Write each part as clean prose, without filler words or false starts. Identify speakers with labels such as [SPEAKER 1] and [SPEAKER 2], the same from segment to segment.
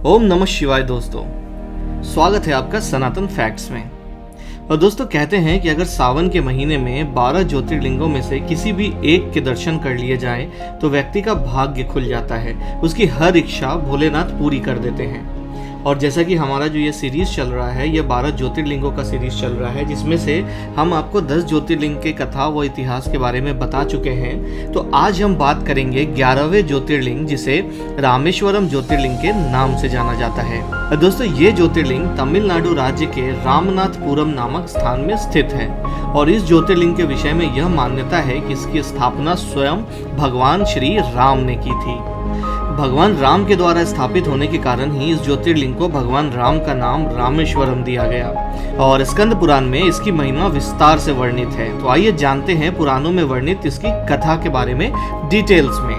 [SPEAKER 1] ओम नमः शिवाय दोस्तों, स्वागत है आपका सनातन फैक्ट्स में। और दोस्तों कहते हैं कि अगर सावन के महीने में 12 ज्योतिर्लिंगों में से किसी भी एक के दर्शन कर लिए जाएं तो व्यक्ति का भाग्य खुल जाता है, उसकी हर इच्छा भोलेनाथ पूरी कर देते हैं। और जैसा कि हमारा जो ये सीरीज़ चल रहा है, ये 12 ज्योतिर्लिंगों का सीरीज़ चल रहा है, जिसमें से हम आपको 10 ज्योतिर्लिंग के कथा व इतिहास के बारे में बता चुके हैं। तो आज हम बात करेंगे 11वें ज्योतिर्लिंग, जिसे रामेश्वरम ज्योतिर्लिंग के नाम से जाना जाता है। दोस्तों ये ज्योतिर्लिंग तमिलनाडु राज्य के रामनाथपुरम नामक स्थान में स्थित है। और इस ज्योतिर्लिंग के विषय में यह मान्यता है कि इसकी स्थापना स्वयं भगवान श्री राम ने की थी। भगवान राम के द्वारा स्थापित होने के कारण ही इस ज्योतिर्लिंग को भगवान राम का नाम रामेश्वरम दिया गया। और स्कंद पुराण में इसकी महिमा विस्तार से वर्णित है। तो आइए जानते हैं पुराणों में वर्णित इसकी कथा के बारे में डिटेल्स में।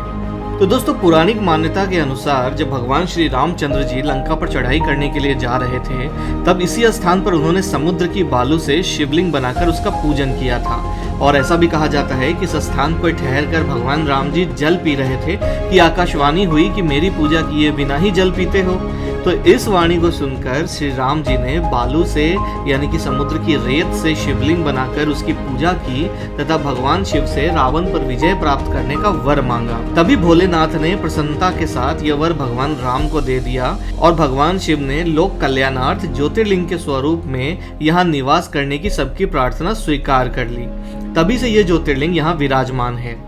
[SPEAKER 1] तो दोस्तों पौराणिक मान्यता के अनुसार जब भगवान श्री रामचंद्र जी लंका पर चढ़ाई करने के लिए जा रहे थे, तब इसी स्थान पर उन्होंने समुद्र की बालू से शिवलिंग बनाकर उसका पूजन किया था। और ऐसा भी कहा जाता है कि इस स्थान पर ठहर कर भगवान राम जी जल पी रहे थे कि आकाशवाणी हुई कि मेरी पूजा किए बिना ही जल पीते हो। तो इस वाणी को सुनकर श्री राम जी ने बालू से यानी कि समुद्र की रेत से शिवलिंग बनाकर उसकी पूजा की तथा भगवान शिव से रावण पर विजय प्राप्त करने का वर मांगा। तभी भोलेनाथ ने प्रसन्नता के साथ यह वर भगवान राम को दे दिया और भगवान शिव ने लोक कल्याणार्थ ज्योतिर्लिंग के स्वरूप में यहाँ निवास करने की सबकी प्रार्थना स्वीकार कर ली। तभी से यह ज्योतिर्लिंग यहाँ विराजमान है।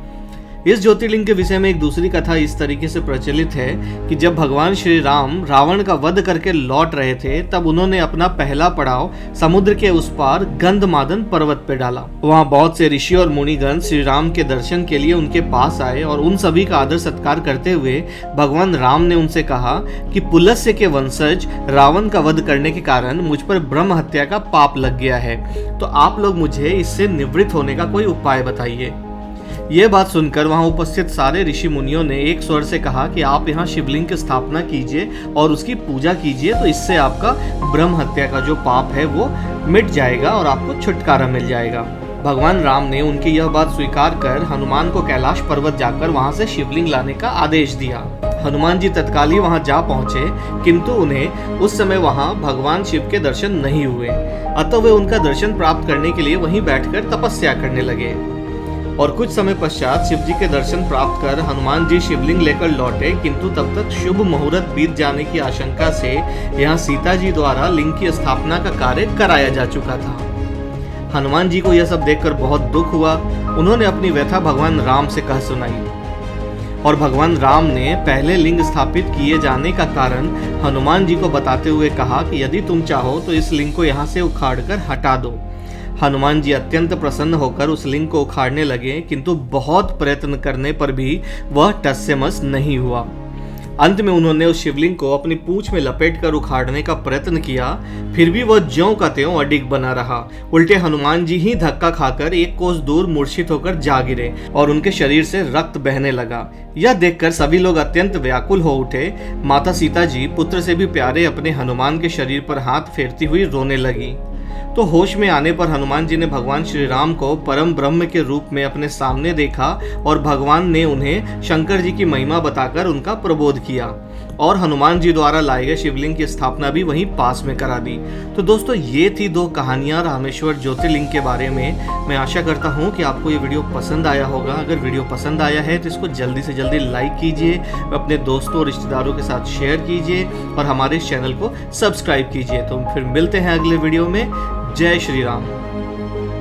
[SPEAKER 1] इस ज्योतिर्लिंग के विषय में एक दूसरी कथा इस तरीके से प्रचलित है कि जब भगवान श्री राम रावण का वध करके लौट रहे थे, तब उन्होंने अपना पहला पड़ाव समुद्र के उस पार गंधमादन पर्वत पे डाला। वहाँ बहुत से ऋषि और मुनिगण श्री राम के दर्शन के लिए उनके पास आए और उन सभी का आदर सत्कार करते हुए भगवान राम ने उनसे कहा कि पुलस्त्य के वंशज रावण का वध करने के कारण मुझ पर ब्रह्म हत्या का पाप लग गया है, तो आप लोग मुझे इससे निवृत्त होने का कोई उपाय बताइए। यह बात सुनकर वहां उपस्थित सारे ऋषि मुनियों ने एक स्वर से कहा कि आप यहाँ शिवलिंग की स्थापना कीजिए और उसकी पूजा कीजिए, तो इससे आपका ब्रह्म हत्या का जो पाप है वो मिट जाएगा और आपको छुटकारा मिल जाएगा। भगवान राम ने उनकी यह बात स्वीकार कर हनुमान को कैलाश पर्वत जाकर वहां से शिवलिंग लाने का आदेश दिया। हनुमान जी तत्काल ही वहां जा पहुंचे, किंतु उन्हें उस समय वहां भगवान शिव के दर्शन नहीं हुए। अतः वे उनका दर्शन प्राप्त करने के लिए वहीं बैठकर तपस्या करने लगे। और कुछ समय पश्चात शिव जी के दर्शन प्राप्त कर हनुमान जी शिवलिंग लेकर लौटे, किंतु तब तक शुभ मुहूर्त बीत जाने की आशंका से यहाँ सीता जी द्वारा लिंग की स्थापना का कार्य कराया जा चुका था। हनुमान जी को यह सब देखकर बहुत दुख हुआ। उन्होंने अपनी व्यथा भगवान राम से कह सुनाई और भगवान राम ने पहले लिंग स्थापित किए जाने का कारण हनुमान जी को बताते हुए कहा कि यदि तुम चाहो तो इस लिंग को यहाँ से उखाड़ कर हटा दो। हनुमान जी अत्यंत प्रसन्न होकर उस लिंग को उखाड़ने लगे, किंतु बहुत प्रयत्न करने पर भी वह टस से मस नहीं हुआ। अंत में उन्होंने उस शिवलिंग को अपनी पूंछ में लपेटकर उखाड़ने का प्रयत्न किया, फिर भी वह ज्यों का त्यों अडिग बना रहा। उल्टे हनुमान जी ही धक्का खाकर एक कोस दूर मूर्छित होकर जा गिरे और उनके शरीर से रक्त बहने लगा। यह देखकर सभी लोग अत्यंत व्याकुल हो उठे। माता सीता जी पुत्र से भी प्यारे अपने हनुमान के शरीर पर हाथ फेरती हुई रोने लगी। तो होश में आने पर हनुमान जी ने भगवान श्री राम को परम ब्रह्म के रूप में अपने सामने देखा और भगवान ने उन्हें शंकर जी की महिमा बताकर उनका प्रबोध किया और हनुमान जी द्वारा लाए गए शिवलिंग की स्थापना भी वहीं पास में करा दी। तो दोस्तों ये थी 2 कहानियां रामेश्वर ज्योतिर्लिंग के बारे में। मैं आशा करता हूं कि आपको ये वीडियो पसंद आया होगा। अगर वीडियो पसंद आया है तो इसको जल्दी से जल्दी लाइक कीजिए, अपने दोस्तों और रिश्तेदारों के साथ शेयर कीजिए और हमारे इस चैनल को सब्सक्राइब कीजिए। तो फिर मिलते हैं अगले वीडियो में। जय श्री राम।